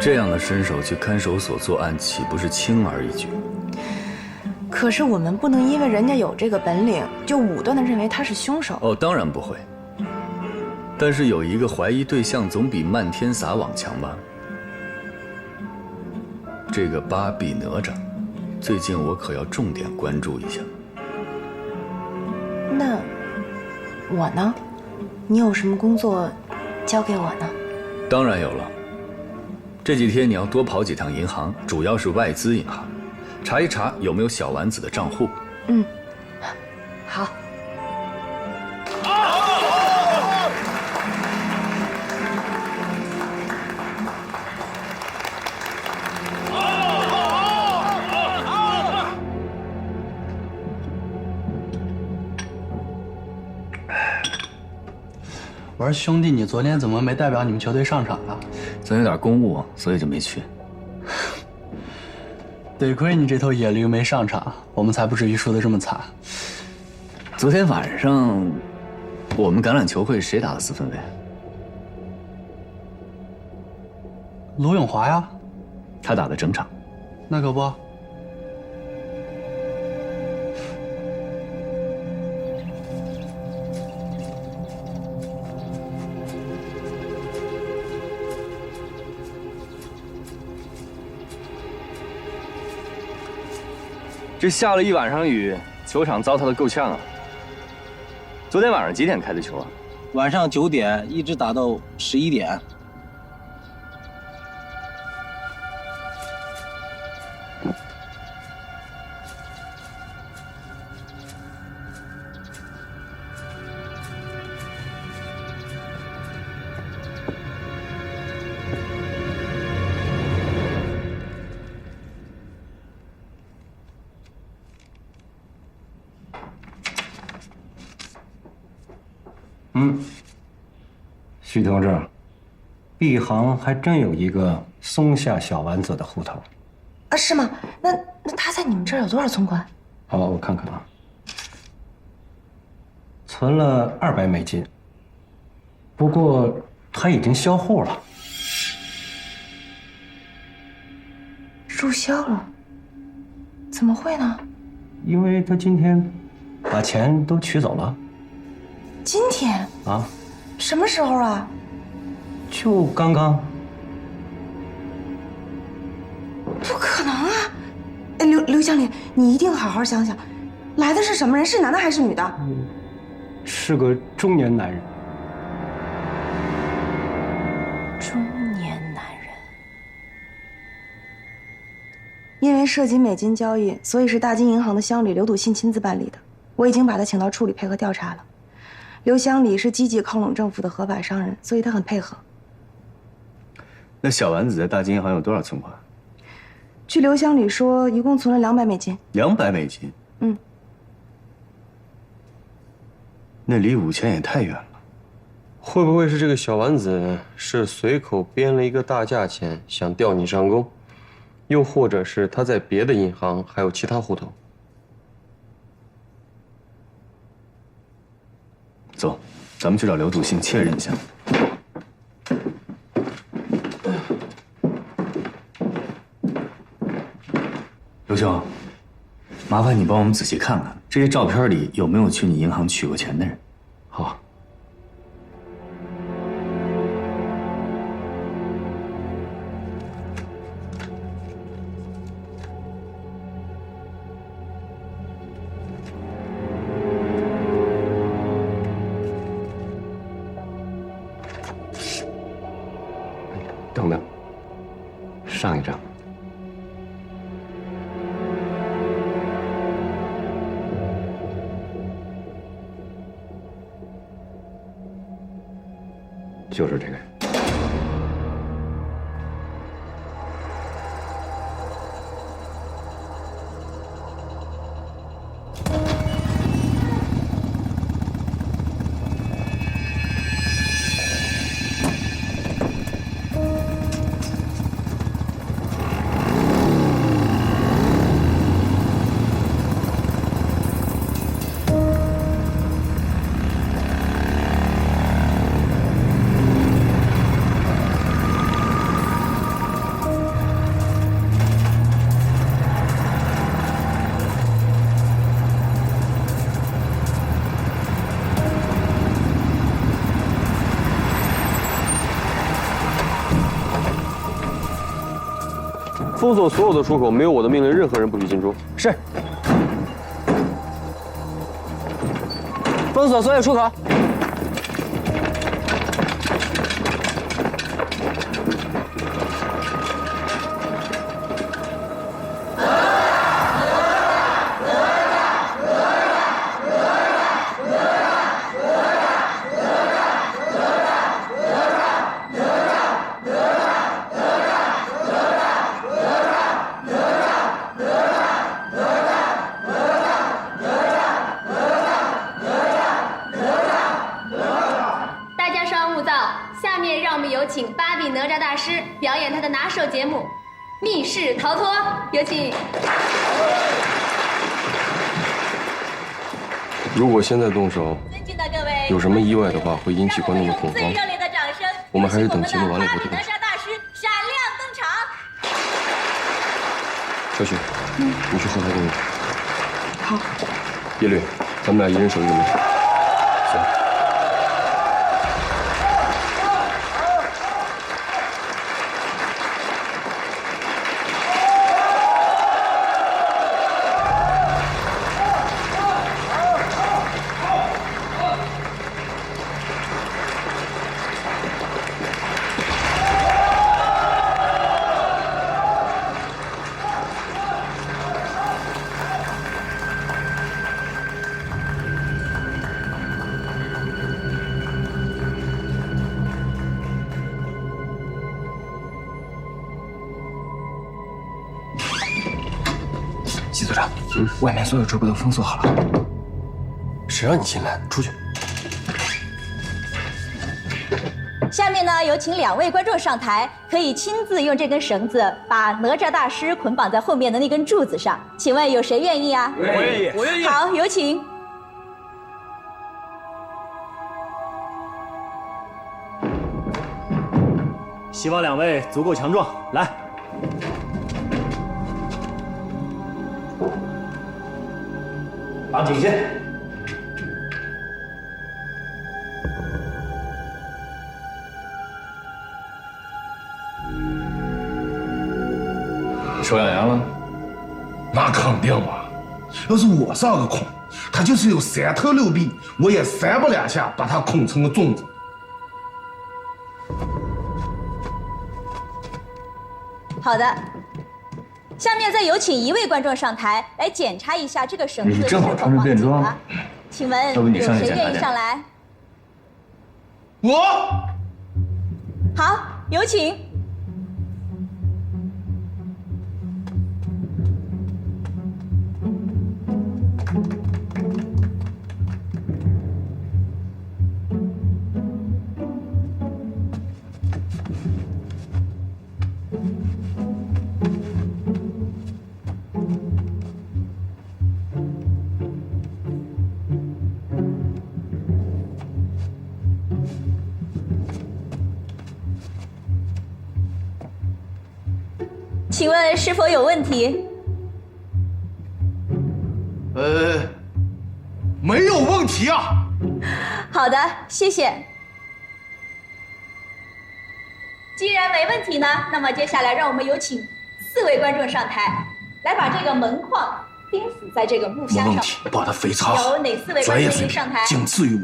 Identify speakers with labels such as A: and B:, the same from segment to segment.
A: 这样的身手去看守所作案，岂不是轻而易举？
B: 可是我们不能因为人家有这个本领，就武断地认为他是凶手。
A: 哦，当然不会。但是有一个怀疑对象，总比漫天撒网强吧？这个巴比哪吒，最近我可要重点关注一下。
B: 那我呢？你有什么工作交给我呢？
A: 当然有了。这几天你要多跑几趟银行，主要是外资银行，查一查有没有小丸子的账户。
B: 嗯，好。
C: 我说兄弟，你昨天怎么没代表你们球队上场啊？
A: 昨天有点公务，所以就没去。
C: 得亏你这头野驴没上场，我们才不至于输得这么惨。
A: 昨天晚上，我们橄榄球会谁打的四分卫？
C: 卢永华呀，
A: 他打的整场。
C: 那可不。
D: 这下了一晚上雨，球场糟蹋的够呛啊。昨天晚上几点开的球啊？
E: 晚上9点一直打到11点。
F: 徐同志，毕航还真有一个松下小丸子的户头。
B: 啊，是吗？那他在你们这儿有多少存款？
F: 好，我看看啊，存了200美金，不过他已经销户了。
B: 注销了？怎么会呢？
F: 因为他今天把钱都取走了。
B: 今天
F: 啊？
B: 什么时候啊？
F: 就刚刚。
B: 不可能啊！哎，刘经理，你一定好好想想，来的是什么人？是男的还是女的？
F: 是个中年男人。
B: 中年男人。因为涉及美金交易，所以是大金银行的乡里刘笃信亲自办理的。我已经把他请到处里配合调查了。刘乡里是积极靠拢政府的合法商人，所以他很配合。
A: 那小丸子在大金银行有多少存款？
B: 据刘乡里说，一共存了200美金。
A: 200美金？
B: 嗯。
A: 那离5000也太远了。
G: 会不会是这个小丸子是随口编了一个大价钱，想调你上钩？又或者是他在别的银行还有其他户头？
A: 走，咱们去找刘笃信确认一下。刘兄，麻烦你帮我们仔细看看这些照片里有没有去你银行取过钱的人。
F: 好。等等，上一张。就是这个人。
G: 封锁所有的出口，没有我的命令，任何人不许进出。
D: 是。封锁所有出口。
H: 请芭比哪吒大师表演他的拿手节目《密室逃脱》，有请。
G: 如果现在动手，
H: 尊敬的各位，
G: 有什么意外的话，会引起观众的恐慌。
H: 最热烈的掌声，
G: 我们还是等节目完了以后再动手。
H: 芭比哪吒大师闪亮登场。
G: 小雪，你去后台等我。
B: 好。
G: 叶律，咱们俩一人守一个门。行。
I: 季组长，外面所有桌布都封锁好了。
G: 谁让你进来？出去。
H: 下面呢，有请2位观众上台，可以亲自用这根绳子把哪吒大师捆绑在后面的那根柱子上。请问有谁愿意啊？
D: 我愿意，我愿意。
H: 好，有请。
D: 希望2位足够强壮，来。绑警线。
A: 手痒痒了？
J: 那肯定嘛！要是我上个孔，他就是有3头6臂，我也3不2下把他孔成个粽子。
H: 好的。下面再有请1位观众上台来检查一下这个绳子是否
A: 正好穿着便装，
H: 请问有谁愿意上来？
J: 我。
H: 好，有请。请问是否有问题？
J: 没有问题啊。
H: 好的，谢谢。既然没问题呢，那么接下来让我们有请4位观众上台，来把这个门框钉死在这个木箱上。
J: 没问题，把它非常好。
H: 有哪4位观众愿意上台？
J: 仅次于我。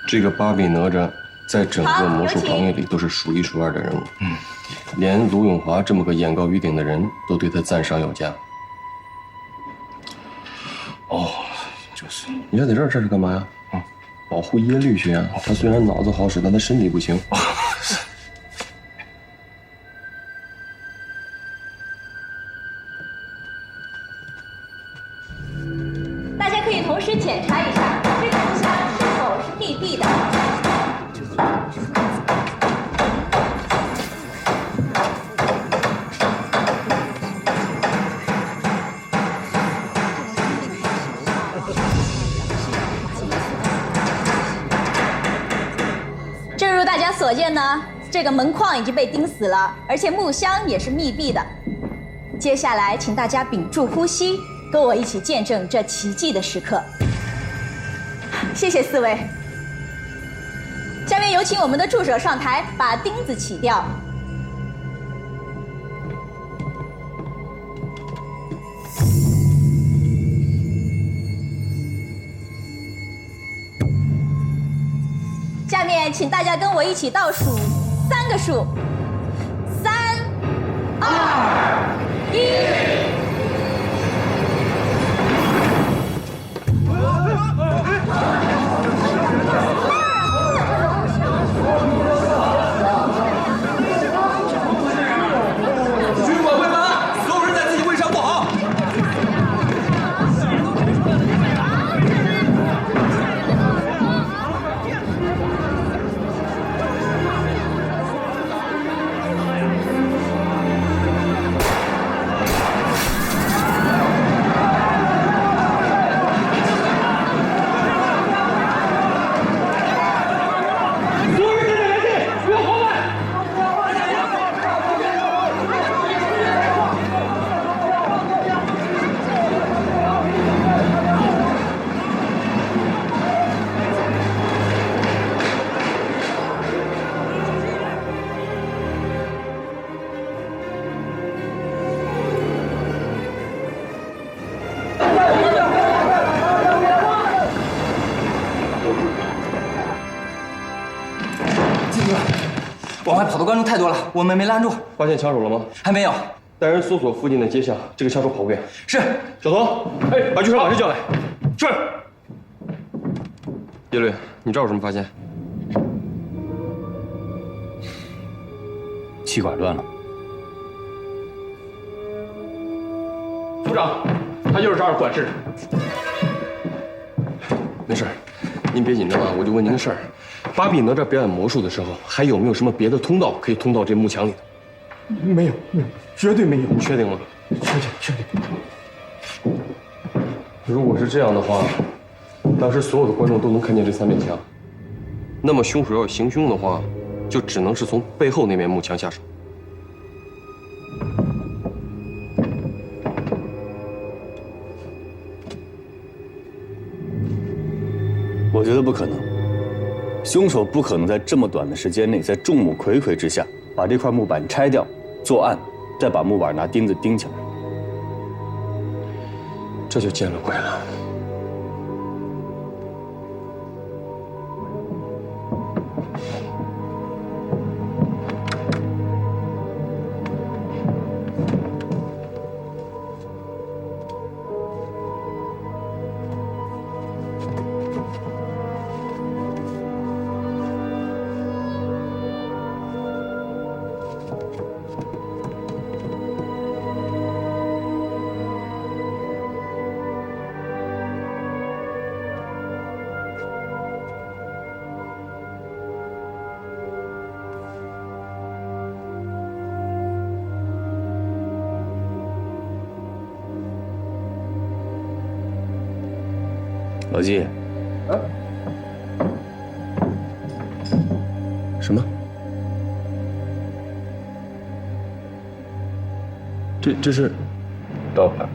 G: 这个芭比哪吒在整个魔术行业里都是数1数2的人物，连卢永华这么个眼高于顶的人都对他赞赏有加。
J: 哦，就是。
G: 你要在这是干嘛呀？保护耶律去啊！他虽然脑子好使，但他身体不行。
H: 大家可以同时检查一下这个木箱是否是密闭的。正如大家所见呢，这个门框已经被钉死了，而且木箱也是密闭的。接下来，请大家屏住呼吸，跟我一起见证这奇迹的时刻。谢谢4位。下面有请我们的助手上台，把钉子起掉。面，请大家跟我一起倒数3个数，3、2、1。
D: 军管会办案，所有人在自己位上坐好。
I: 往外跑的观众太多了，我们没拦住。
G: 发现枪手了吗？
I: 还没有。
G: 带人搜索附近的街巷，这个枪手跑不远。
I: 是。
G: 小童，把局长老师叫来。是。叶律，你这儿有什么发现？
A: 气管断了。
G: 组长，他就是这儿管事。没事，您别紧张啊，我就问您个事儿。巴比哪吒表演魔术的时候，还有没有什么别的通道可以通到这幕墙里的？
J: 没有，绝对没有。
G: 你确定吗？
J: 确定。
G: 如果是这样的话，当时所有的观众都能看见这3面墙，那么凶手要行凶的话，就只能是从背后那面幕墙下手。
A: 我觉得不可能，凶手不可能在这么短的时间内，在众目睽睽之下把这块木板拆掉，作案，再把木板拿钉子钉起来。
G: 这就见了鬼了。
A: 老季，
G: 什么？这是
A: 刀牌。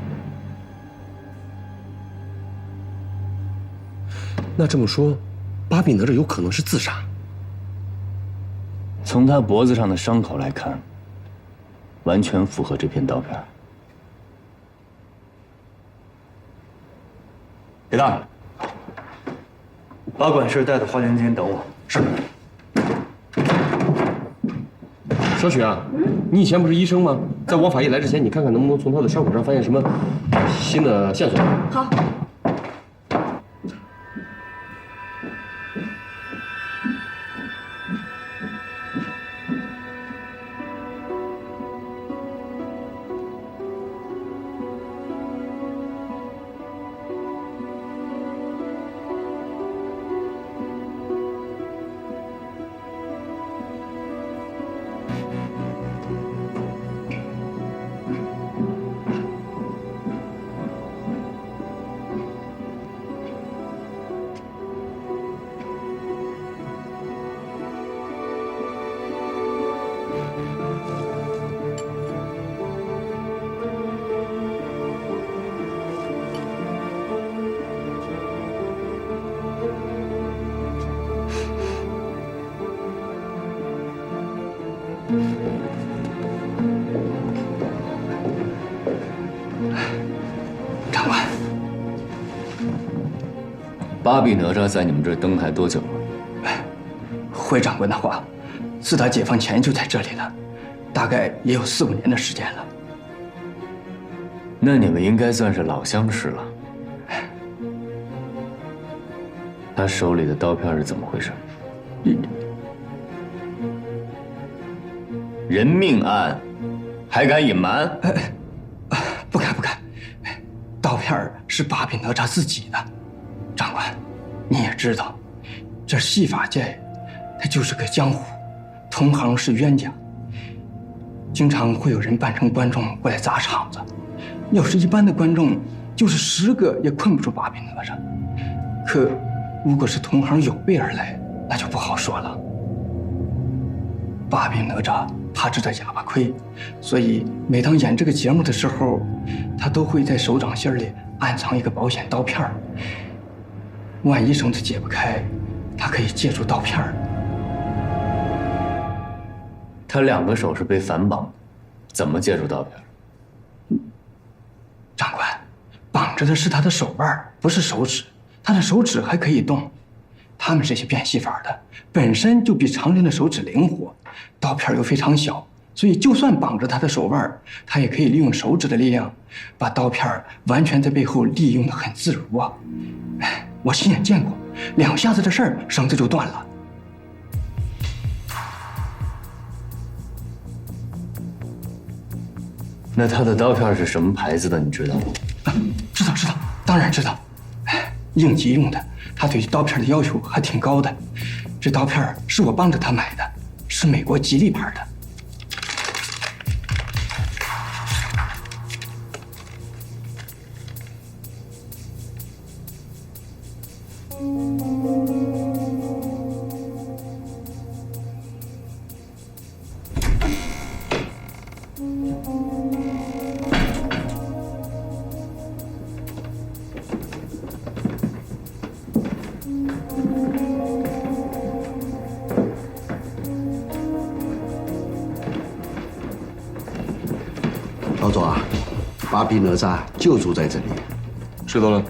G: 那这么说，巴比哪吒有可能是自杀。
A: 从他脖子上的伤口来看，完全符合这片刀片。
I: 别大了，把管事带到花间间等我。是。
G: 小雪啊，你以前不是医生吗？在王法医来之前，你看看能不能从他的伤口上发现什么新的线索。
H: 好。
I: 长官，
A: 巴比哪吒在你们这儿登台多久了？
C: 回长官的话，自打解放前就在这里了，大概也有4、5年的时间了。
A: 那你们应该算是老相识了。他手里的刀片是怎么回事？人命案，还敢隐瞒？
C: 不敢。刀片是巴比哪吒自己的。长官，你也知道，这戏法界，它就是个江湖，同行是冤家，经常会有人扮成观众过来砸场子。要是一般的观众，就是10个也困不住巴比哪吒。可如果是同行有备而来，那就不好说了。巴比哪吒怕吃这哑巴亏，所以每当演这个节目的时候，他都会在手掌心里暗藏一个保险刀片儿。万一绳子解不开，他可以借助刀片儿。
A: 他2个手是被反绑的，怎么借助刀片？
C: 长官，绑着的是他的手腕，不是手指。他的手指还可以动。他们这些变戏法的本身就比常人的手指灵活，刀片又非常小，所以就算绑着他的手腕，他也可以利用手指的力量，把刀片完全在背后利用得很自如啊！我亲眼见过，2下子的事儿，绳子就断了。
A: 那他的刀片是什么牌子的？你知道吗？
C: 知道，当然知道。应急用的，他对刀片的要求还挺高的。这刀片是我帮着他买的，是美国吉利牌的。
K: 老总啊，巴比哪吒就住在这里。
G: 知道了。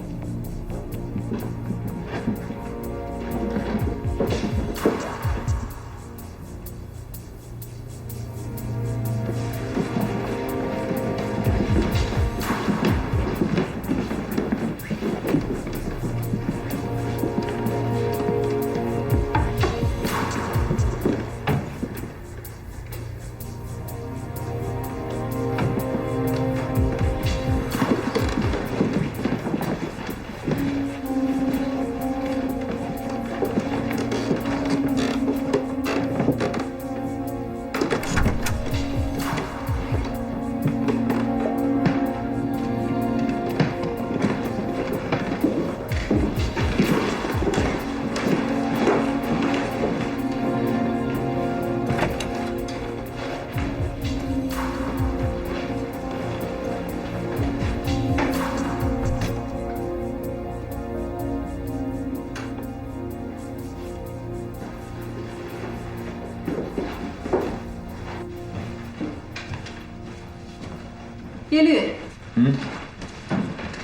L: 耶律，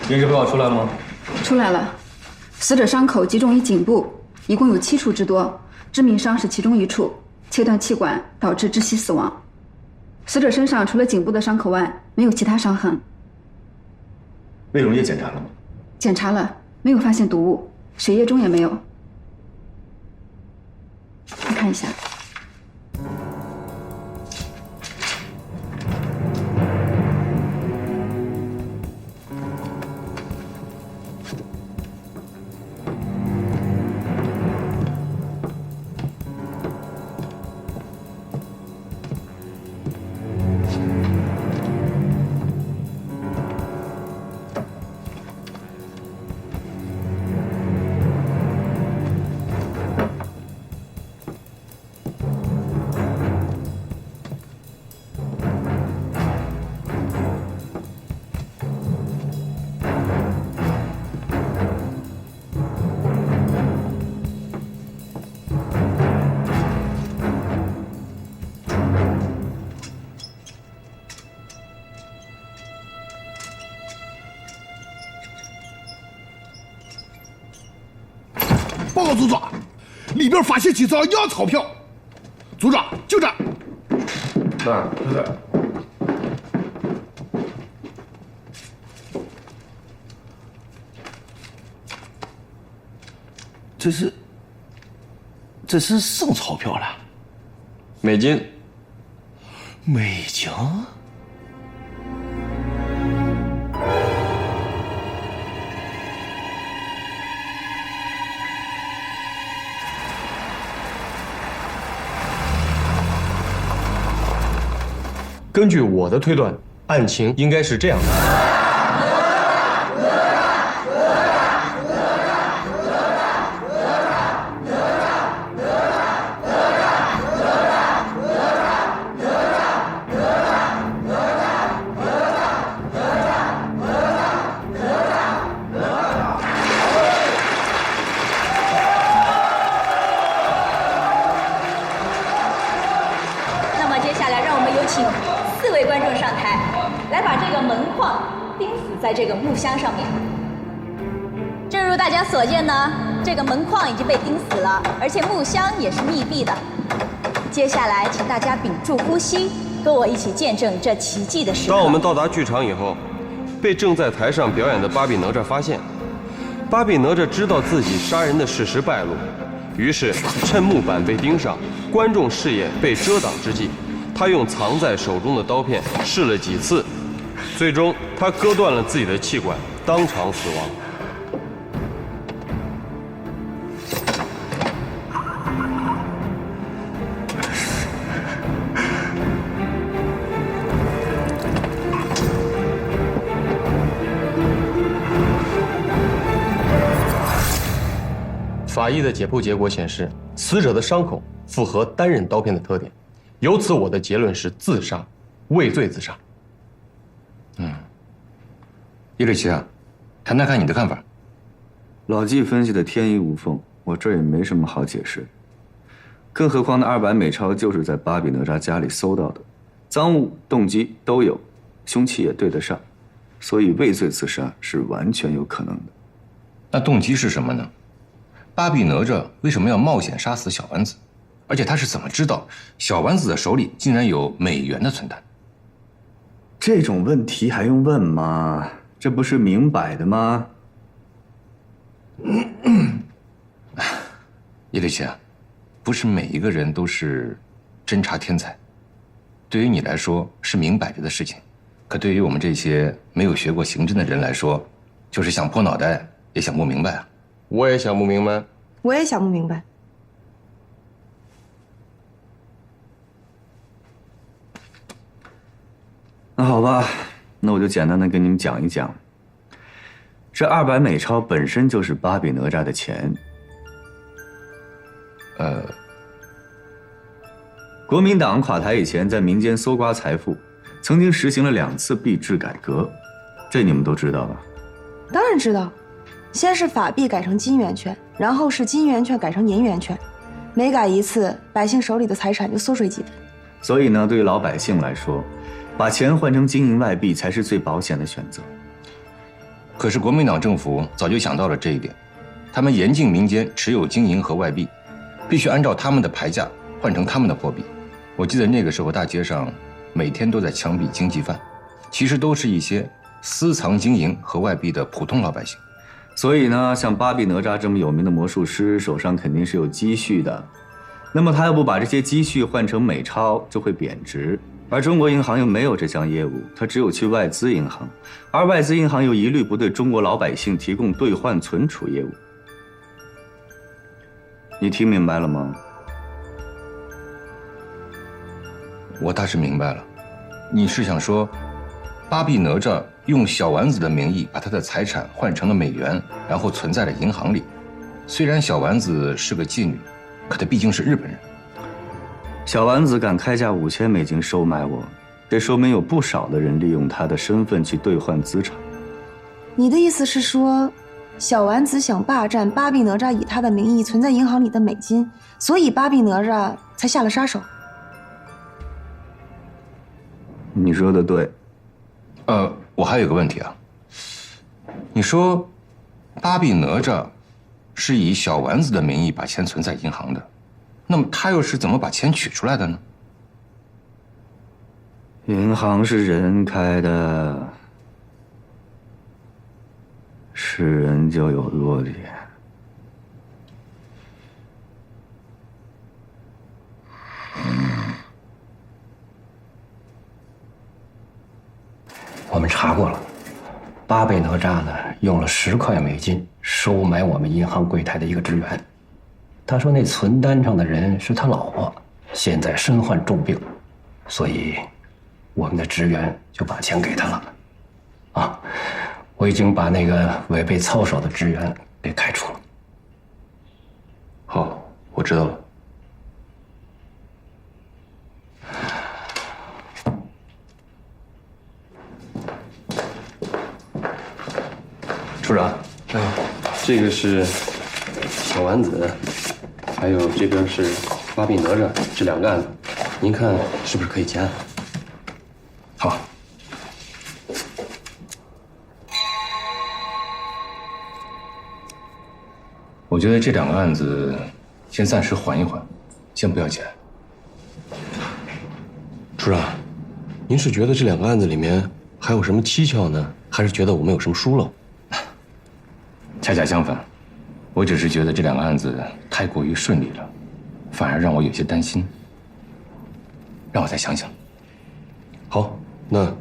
A: 临时报告出来了吗？
L: 出来了。死者伤口集中于颈部，一共有7处之多，致命伤是其中1处，切断气管导致窒息死亡。死者身上除了颈部的伤口外，没有其他伤痕。
A: 胃溶液检查了吗？
L: 检查了，没有发现毒物，血液中也没有。你看一下。
J: 报告组长，里边发现几张洋钞票，组长，就这儿。
G: 那
K: 这是什么钞票了？
G: 美金。
K: 美金？
G: 根据我的推断，案情应该是这样的。
H: 那么接下来，让我们有请4位观众上台，来把这个门框钉死在这个木箱上面。正如大家所见呢，这个门框已经被钉死了，而且木箱也是密闭的。接下来，请大家屏住呼吸，跟我一起见证这奇迹的时刻。
G: 当我们到达剧场以后，被正在台上表演的巴比哪吒发现。巴比哪吒知道自己杀人的事实败露，于是趁木板被钉上，观众视野被遮挡之际，他用藏在手中的刀片试了几次，最终他割断了自己的气管，当场死亡。法医的解剖结果显示，死者的伤口符合单刃刀片的特点，由此我的结论是自杀，畏罪自杀。
M: 叶志奇啊，谈谈看你的看法。
A: 老纪分析的天衣无缝，我这儿也没什么好解释。更何况那200美钞就是在巴比哪吒家里搜到的，赃物、动机都有，凶器也对得上，所以畏罪自杀是完全有可能的。
M: 那动机是什么呢？巴比哪吒为什么要冒险杀死小丸子？而且他是怎么知道小丸子的手里竟然有美元的存单？
A: 这种问题还用问吗？这不是明摆的吗？
M: 叶立奇啊，不是每一个人都是侦查天才。对于你来说是明摆着的事情，可对于我们这些没有学过刑侦的人来说，就是想破脑袋也想不明白啊。
G: 我也想不明白。
B: 我也想不明白。
A: 那好吧，那我就简单的跟你们讲一讲。这200美钞本身就是巴比哪吒的钱。国民党垮台以前，在民间搜刮财富，曾经实行了2次币制改革，这你们都知道吧？
B: 当然知道，先是法币改成金圆券，然后是金圆券改成银圆券，每改一次，百姓手里的财产就缩水几分。
A: 所以呢，对于老百姓来说，把钱换成金银外币才是最保险的选择。
M: 可是国民党政府早就想到了这一点，他们严禁民间持有金银和外币，必须按照他们的牌价换成他们的货币。我记得那个时候大街上每天都在枪毙经济犯，其实都是一些私藏金银和外币的普通老百姓。
A: 所以呢，像巴比哪吒这么有名的魔术师手上肯定是有积蓄的，那么他要不把这些积蓄换成美钞，就会贬值。而中国银行又没有这项业务，它只有去外资银行，而外资银行又一律不对中国老百姓提供兑换存储业务。你听明白了吗？
M: 我大致明白了，你是想说，巴比哪吒用小丸子的名义把他的财产换成了美元，然后存在了银行里。虽然小丸子是个妓女，可她毕竟是日本人。
A: 小丸子敢开价5000美金收买我，这说明有不少的人利用他的身份去兑换资产。
B: 你的意思是说，小丸子想霸占巴比哪吒以他的名义存在银行里的美金，所以巴比哪吒才下了杀手？
A: 你说的对。
M: 我还有个问题啊，你说巴比哪吒是以小丸子的名义把钱存在银行的，那么他又是怎么把钱取出来的呢？
A: 银行是人开的，是人就有弱点。
F: 我们查过了，巴贝哪吒呢用了10块美金收买我们银行柜台的一个职员。他说那存单上的人是他老婆，现在身患重病，所以我们的职员就把钱给他了。啊，我已经把那个违背操守的职员给开除了。
M: 好，我知道了。
G: 处长，这个是小丸子，还有这边是巴比哪吒，这2个案子，您看是不是可以结案？
M: 好。我觉得这2个案子先暂时缓一缓，先不要结案。
G: 处长，您是觉得这2个案子里面还有什么蹊跷呢，还是觉得我们有什么疏漏？
M: 恰恰相反，我只是觉得这2个案子太过于顺利了，反而让我有些担心。让我再想想。
G: 好，那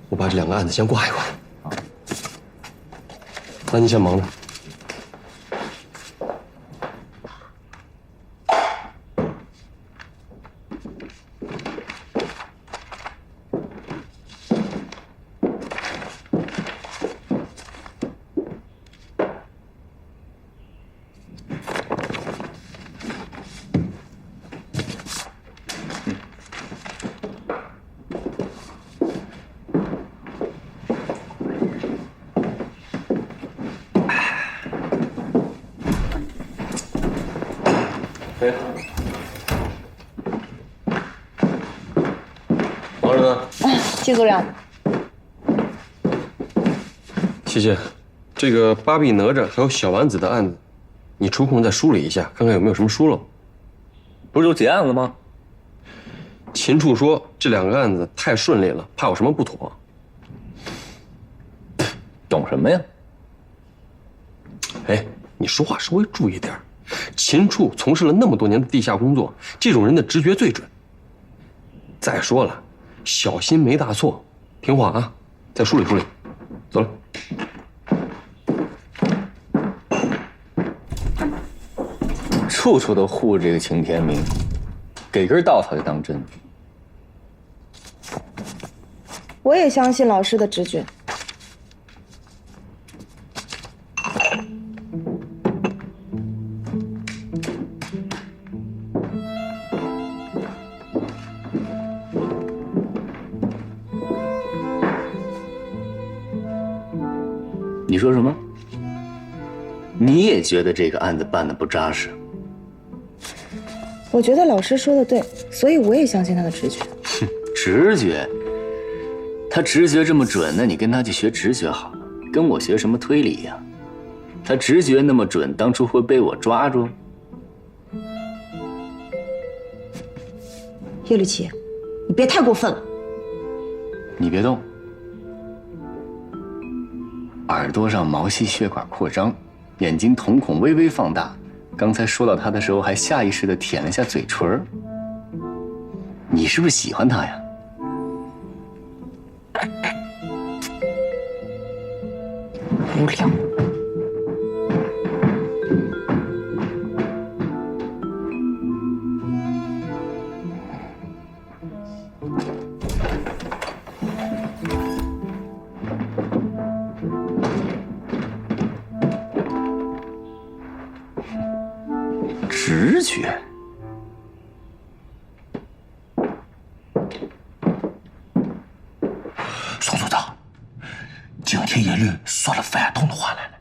G: 我把这2个案子先挂一挂。好，那您先忙着。哎，忙着呢。
B: 季组长，
G: 谢谢。这个巴比哪吒还有小丸子的案子，你抽空再梳理一下，看看有没有什么疏漏。
D: 不是就结案了吗？
G: 秦处说这2个案子太顺利了，怕有什么不妥。
D: 懂什么呀？
G: 哎，你说话稍微注意点。秦处从事了那么多年的地下工作，这种人的直觉最准。再说了，小心没大错，听话啊！再梳理梳理，走了。
A: 处处都护着这个秦天明，给根稻草就当真。
B: 我也相信老师的直觉。
A: 你说什么？你也觉得这个案子办得不扎实？
B: 我觉得老师说的对，所以我也相信他的直觉。
A: 直觉？他直觉这么准，那你跟他去学直觉好了，跟我学什么推理呀？他直觉那么准，当初会被我抓住？
B: 叶绿琪，你别太过分了。
A: 你别动。耳朵上毛细血管扩张，眼睛瞳孔微微放大。刚才说到他的时候，还下意识地舔了一下嘴唇。你是不是喜欢他呀？
B: 无聊。
A: 直觉。
J: 宋组长，今天叶律说了反动的话来了。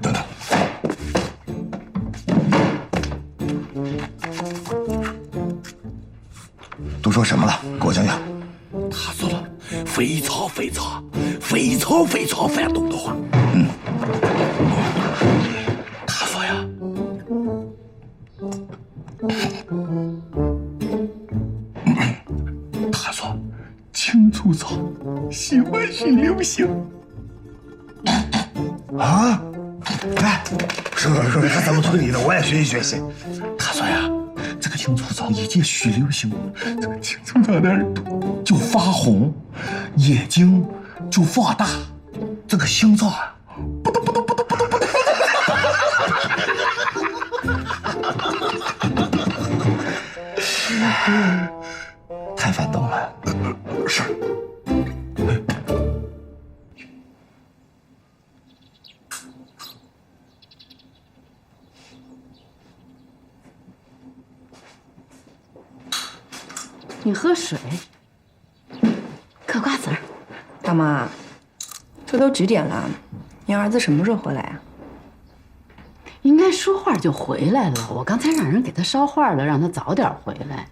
J: 等等，都说什么了？给我讲讲。他说了非常非常非常非常反动的话。嗯，他说呀。行。啊！哎，是，咱们村里的我也学习学习。他说呀，这个青粗糙一介虚流星，这个青粗糙的耳朵就发红，眼睛就放大，这个心脏啊，扑通扑通扑通扑通扑通。太反动了。是。
N: 你喝水，嗑瓜子儿。
B: 大妈，这都几点了？您儿子什么时候回来啊？
N: 应该说话就回来了。我刚才让人给他烧话了，让他早点回来。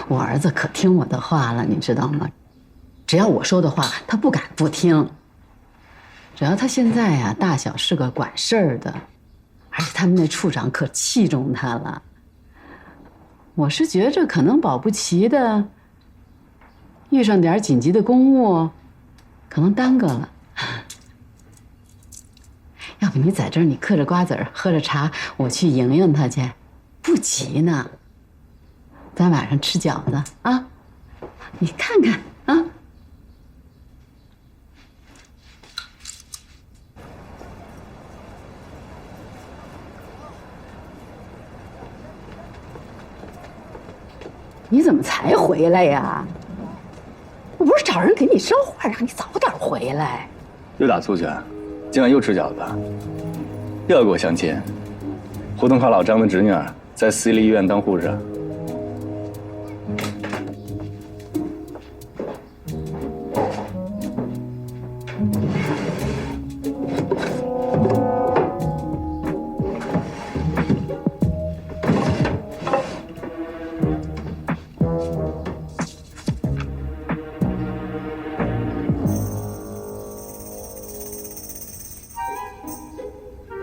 N: 我儿子可听我的话了，你知道吗？只要我说的话，他不敢不听。只要他现在呀，大小是个管事儿的，而且他们那处长可器重他了。我是觉着可能保不齐的，遇上点紧急的公务，可能耽搁了。要不你在这儿，你嗑着瓜子儿，喝着茶，我去迎迎他去，不急呢。咱晚上吃饺子啊，你看看啊。你怎么才回来呀？我不是找人给你捎话，让你早点回来。
D: 又打醋去，今晚又吃饺子，又要给我相亲。胡同口老张的侄女在私立医院当护士。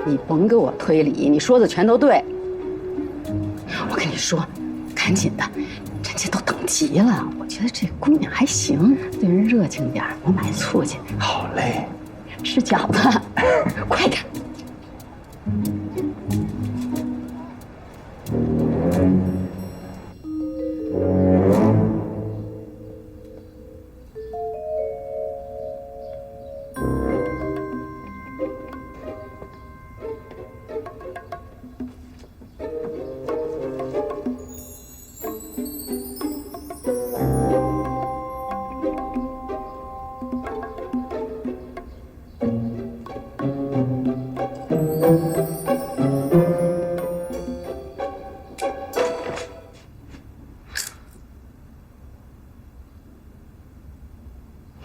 N: 你甭给我推理，你说的全都对。我跟你说，赶紧的，人家都等急了。我觉得这姑娘还行，对人热情点。我买醋去。
D: 好嘞，
N: 吃饺子，快点。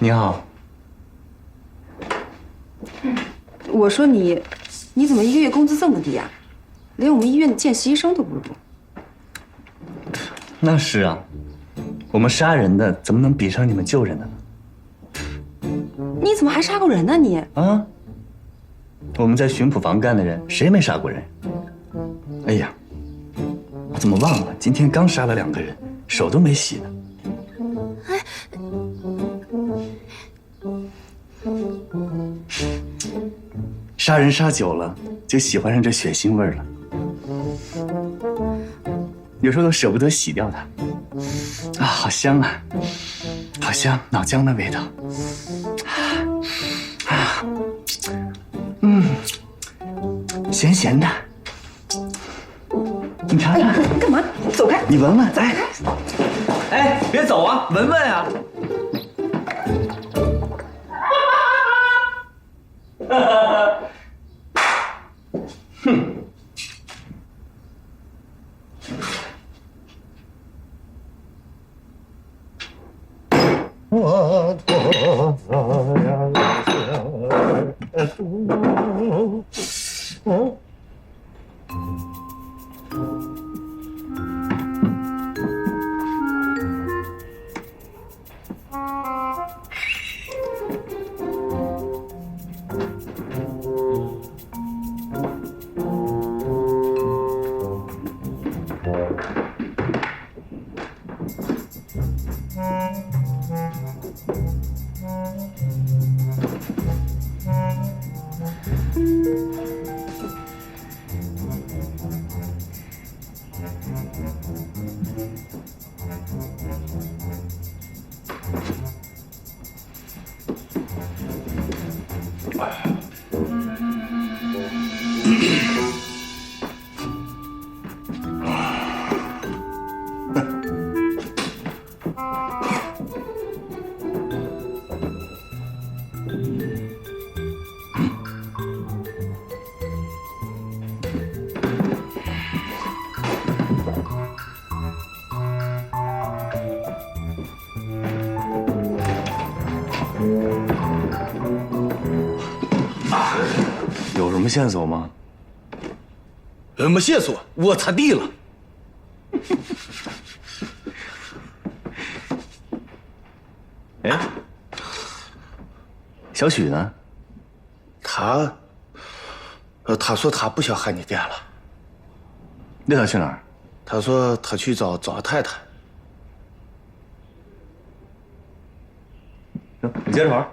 A: 你好。
B: 我说你怎么一个月工资这么低啊？连我们医院的见习医生都不如。
A: 那是啊，我们杀人的怎么能比上你们救人的呢？
B: 你怎么还杀过人呢你？
A: 啊，我们在巡捕房干的人，谁没杀过人？哎呀，我怎么忘了？今天刚杀了2个人，手都没洗呢。杀人杀久了，就喜欢上这血腥味儿了。有时候都舍不得洗掉它。啊，好香啊，好香，脑浆的味道。咸咸的。你尝尝。
B: 干嘛？走开！
A: 你闻闻，哎，别走啊，闻闻啊。哼。
J: 我多
A: 有什么线索吗？
J: 没线索，我擦地了。
A: 哎，小许呢？
J: 他说他不想喊你爹了。
A: 那他去哪儿？
J: 他说他去找太太。
A: 行，你接着玩。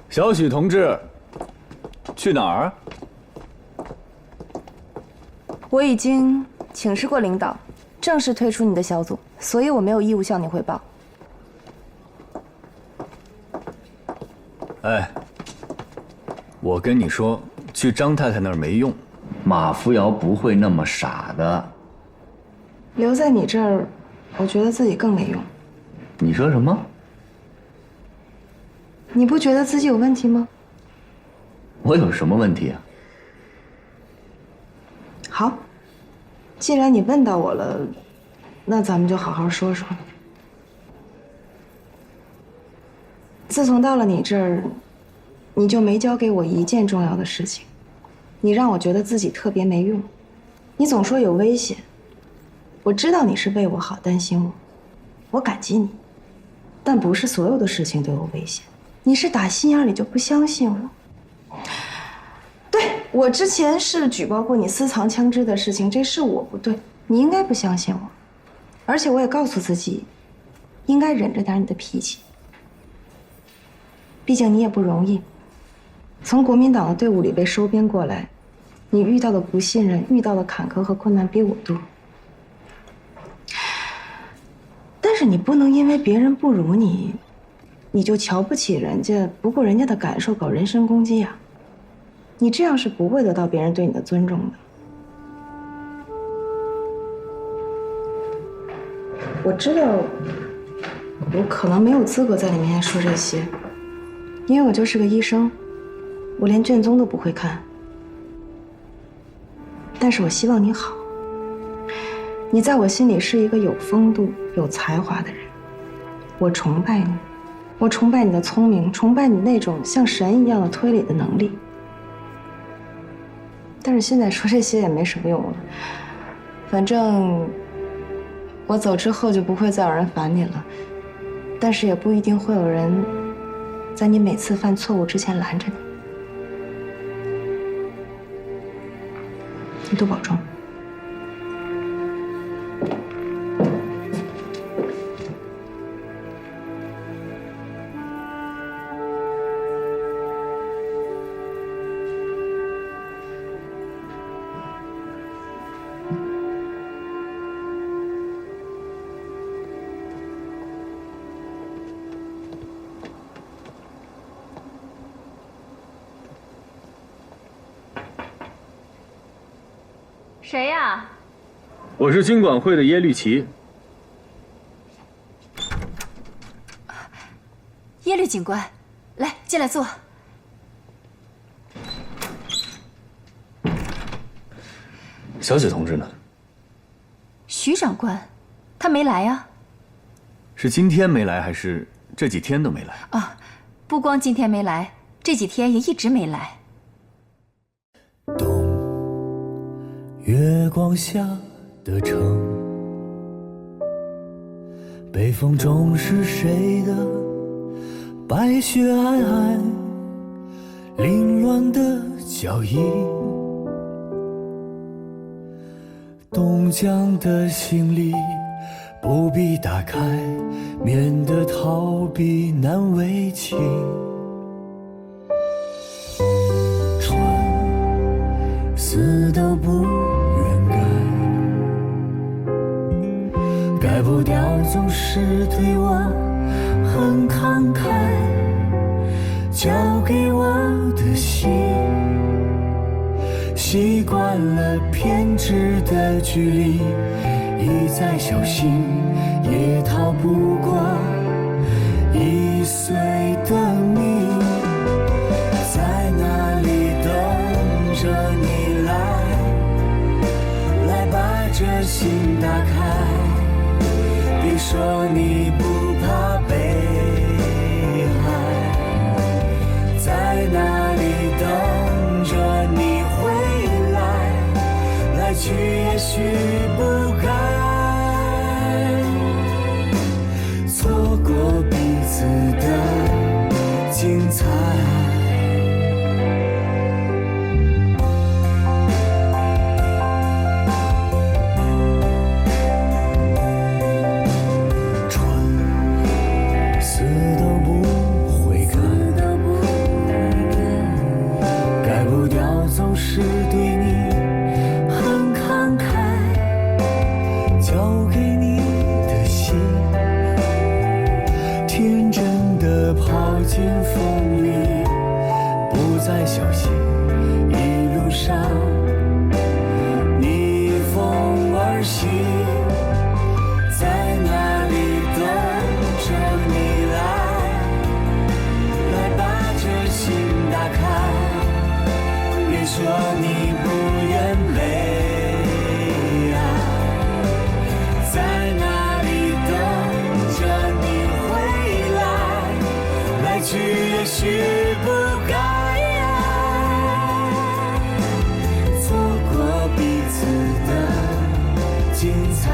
A: 小许同志，去哪儿？
B: 我已经请示过领导，正式退出你的小组，所以我没有义务向你汇报。
A: 哎，我跟你说，去张太太那儿没用，马扶摇不会那么傻的。
B: 留在你这儿，我觉得自己更没用。
A: 你说什么？
B: 你不觉得自己有问题吗？
A: 我有什么问题啊？
B: 好，既然你问到我了，那咱们就好好说说。自从到了你这儿，你就没教给我一件重要的事情，你让我觉得自己特别没用。你总说有危险，我知道你是为我好，担心我，我感激你，但不是所有的事情都有危险。你是打心眼里就不相信我。对，我之前是举报过你私藏枪支的事情，这是我不对，你应该不相信我。而且我也告诉自己，应该忍着点你的脾气。毕竟你也不容易，从国民党的队伍里被收编过来，你遇到的不信任、遇到的坎坷和困难比我多。但是你不能因为别人不如你，你就瞧不起人家，不顾人家的感受搞人身攻击呀。你这样是不会得到别人对你的尊重的。我知道，我可能没有资格在你面前说这些，因为我就是个医生，我连卷宗都不会看。但是我希望你好。你在我心里是一个有风度、有才华的人，我崇拜你，我崇拜你的聪明，崇拜你那种像神一样的推理的能力。但是现在说这些也没什么用了，反正我走之后就不会再有人烦你了，但是也不一定会有人在你每次犯错误之前拦着你。你多保重。
H: 谁呀？
A: 我是经管会的耶律齐。
O: 耶律警官，来，进来坐。
A: 小许同志呢？
O: 徐长官，他没来呀？
A: 是今天没来，还是这几天都没来？
O: 啊，不光今天没来，这几天也一直没来。
P: 月光下的城，北风中是谁的白雪皑皑，凌乱的脚印，冻僵的行李不必打开，免得逃避难为情。总是对我很慷慨，交给我的心，习惯了偏执的距离，一再小心也逃不过易碎的你。在哪里等着你来把这心打开，别说你不怕被害，在哪里等着你回来去也许不该错过彼此的精彩。总是对你很慷慨，交给你的心，天真的跑进风里，不再小心，一路上逆风而行。在哪里等着你来把这心打开，说你不愿被爱，在哪里等着你回来去也许不该错过彼此的精彩，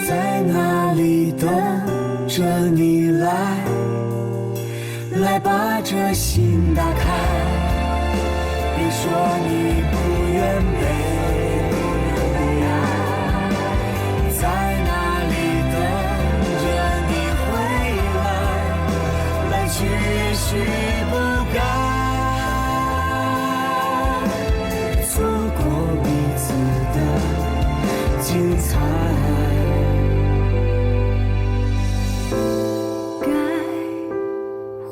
P: 在哪里等着你来把这心打开，别说你不愿被爱，在哪里等着你回来去也许不该错过彼此的精彩。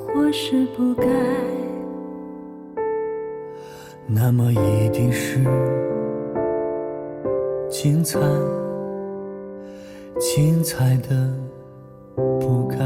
P: 或是不该，那么一定是精彩，精彩的不该。